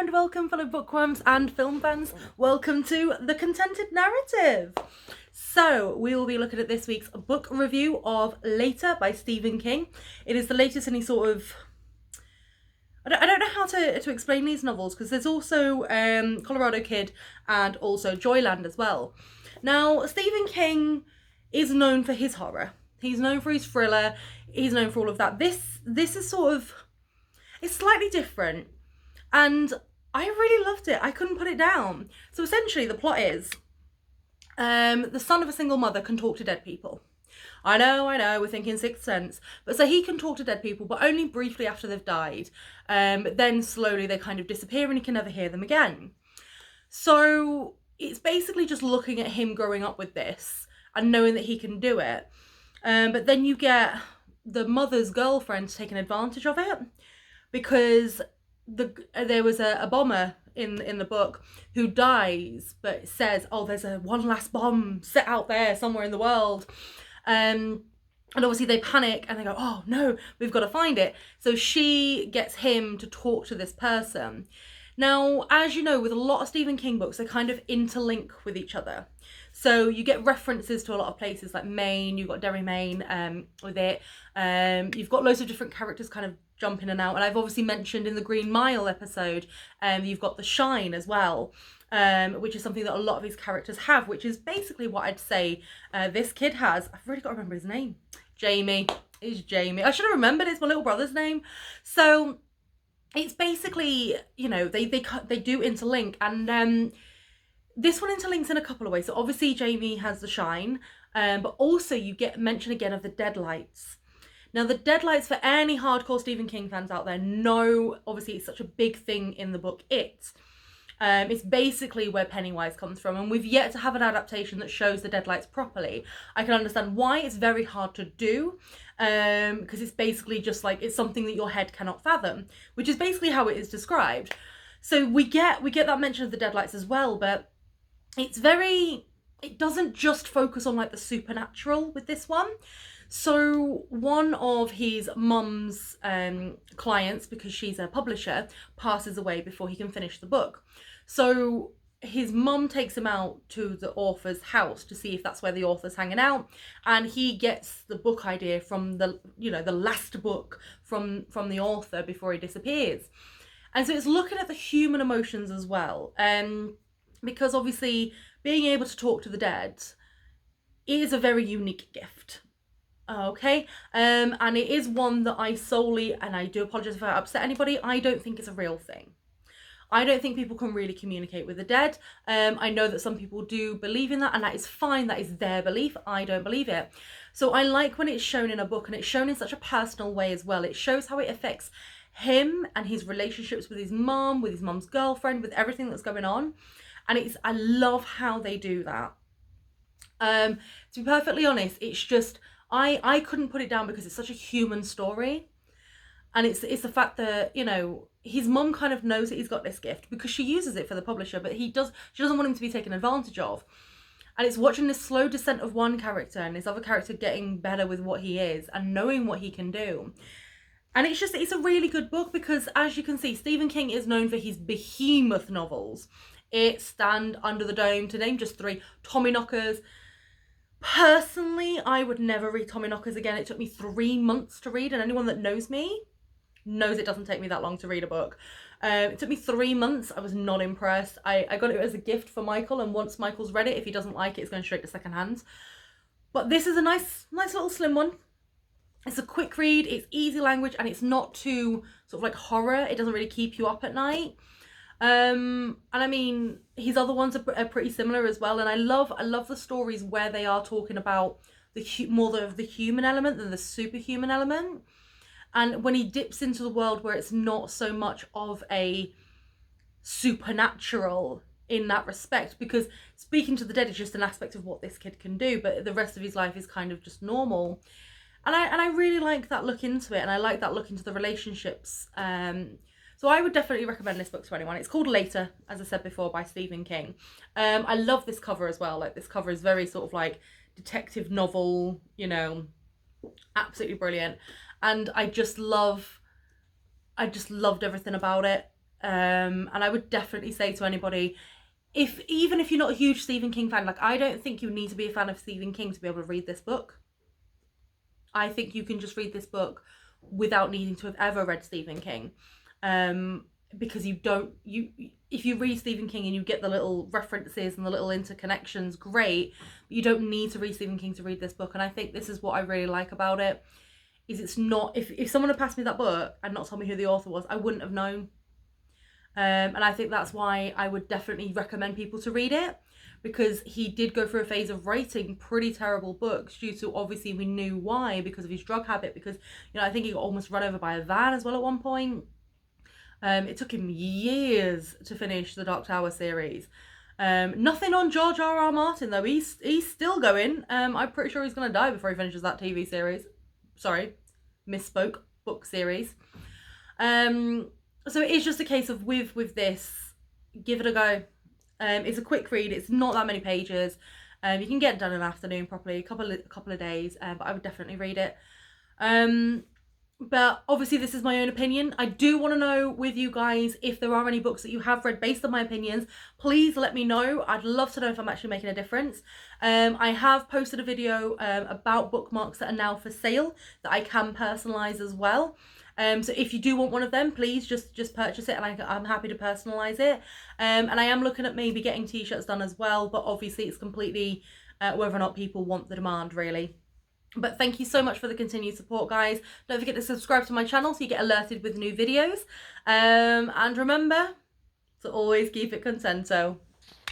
and welcome, fellow bookworms and film fans. Welcome to The Contented Narrative. So, we will be looking at this week's book review of Later by Stephen King. It is the latest in his sort of... I don't know how to explain these novels, because there's also Colorado Kid and also Joyland as well. Now, Stephen King is known for his horror. He's known for his thriller. He's known for all of that. This is sort of... It's slightly different. And I really loved it. I couldn't put it down. So essentially the plot is the son of a single mother can talk to dead people. I know, we're thinking Sixth Sense. But so he can talk to dead people, but only briefly after they've died. Then slowly they kind of disappear and he can never hear them again. So it's basically just looking at him growing up with this and knowing that he can do it. But then you get the mother's girlfriend taking advantage of it because there was a bomber in the book who dies but says, oh, there's one last bomb set out there somewhere in the world. And obviously they panic and they go, oh no, we've got to find it. So she gets him to talk to this person. Now, as you know, with a lot of Stephen King books, they kind of interlink with each other. So you get references to a lot of places like Maine, you've got Derry, Maine with it. You've got loads of different characters kind of jump in and out. And I've obviously mentioned in the Green Mile episode, you've got The Shine as well, which is something that a lot of his characters have, which is basically what I'd say this kid has. I've really got to remember his name. Jamie. It's Jamie. I should have remembered it's my little brother's name. So it's basically, you know, they do interlink, and this one interlinks in a couple of ways. So obviously Jamie has The Shine, but also you get mention again of the Deadlights. Now the Deadlights, for any hardcore Stephen King fans out there, know obviously it's such a big thing in the book It's basically where Pennywise comes from, and we've yet to have an adaptation that shows the Deadlights properly. I can understand why it's very hard to do, because it's basically just like, it's something that your head cannot fathom, which is basically how it is described. So we get that mention of the Deadlights as well, but it doesn't just focus on like the supernatural with this one. So one of his mum's clients, because she's a publisher, passes away before he can finish the book. So his mum takes him out to the author's house to see if that's where the author's hanging out, and he gets the book idea from the last book from the author before he disappears. And so it's looking at the human emotions as well, because obviously being able to talk to the dead is a very unique gift. Okay, and it is one that I solely, and I do apologise if I upset anybody, I don't think it's a real thing. I don't think people can really communicate with the dead. I know that some people do believe in that, and that is fine. That is their belief. I don't believe it. So I like when it's shown in a book, and it's shown in such a personal way as well. It shows how it affects him and his relationships with his mum's girlfriend, with everything that's going on. And I love how they do that. To be perfectly honest, it's just... I couldn't put it down because it's such a human story, and it's the fact that, you know, his mum kind of knows that he's got this gift because she uses it for the publisher, but she doesn't want him to be taken advantage of. And it's watching this slow descent of one character and this other character getting better with what he is and knowing what he can do. And it's a really good book because, as you can see, Stephen King is known for his behemoth novels. It, Stand, Under the Dome, to name just 3. Tommyknockers. Personally, I would never read Tommyknockers again. It took me 3 months to read, and anyone that knows me knows it doesn't take me that long to read a book. It took me 3 months. I was not impressed. I got it as a gift for Michael, and once Michael's read it, if he doesn't like it, it's going straight to secondhand. But this is a nice little slim one. It's a quick read, it's easy language, and it's not too sort of like horror. It doesn't really keep you up at night. And I mean, his other ones are pretty similar as well. And I love the stories where they are talking about more of the human element than the superhuman element. And when he dips into the world where it's not so much of a supernatural in that respect, because speaking to the dead is just an aspect of what this kid can do, but the rest of his life is kind of just normal. And I really like that look into it, and I like that look into the relationships. So I would definitely recommend this book to anyone. It's called Later, as I said before, by Stephen King. I love this cover as well. Like, this cover is very sort of like detective novel, you know, absolutely brilliant. And I just loved everything about it. And I would definitely say to anybody, even if you're not a huge Stephen King fan, like, I don't think you need to be a fan of Stephen King to be able to read this book. I think you can just read this book without needing to have ever read Stephen King. Because if you read Stephen King and you get the little references and the little interconnections, great, but you don't need to read Stephen King to read this book. And I think this is what I really like about it, is it's not, if someone had passed me that book and not told me who the author was, I wouldn't have known. And I think that's why I would definitely recommend people to read it, because he did go through a phase of writing pretty terrible books due to, obviously we knew why, because of his drug habit, because, you know, I think he got almost run over by a van as well at one point. It took him years to finish the Dark Tower series. Nothing on George R.R. Martin though. He's still going. I'm pretty sure he's gonna die before he finishes that TV series. Sorry, misspoke. Book series. So it is just a case of with this, give it a go. It's a quick read. It's not that many pages. You can get it done in an afternoon properly, a couple of days. But I would definitely read it. But obviously this is my own opinion. I do want to know with you guys if there are any books that you have read based on my opinions. Please let me know. I'd love to know if I'm actually making a difference. I have posted a video about bookmarks that are now for sale that I can personalise as well. So if you do want one of them, please just purchase it, and I'm happy to personalise it. And I am looking at maybe getting t-shirts done as well, but obviously it's completely whether or not people want the demand, really. But thank you so much for the continued support, guys. Don't forget to subscribe to my channel so you get alerted with new videos. And remember to always keep it contento.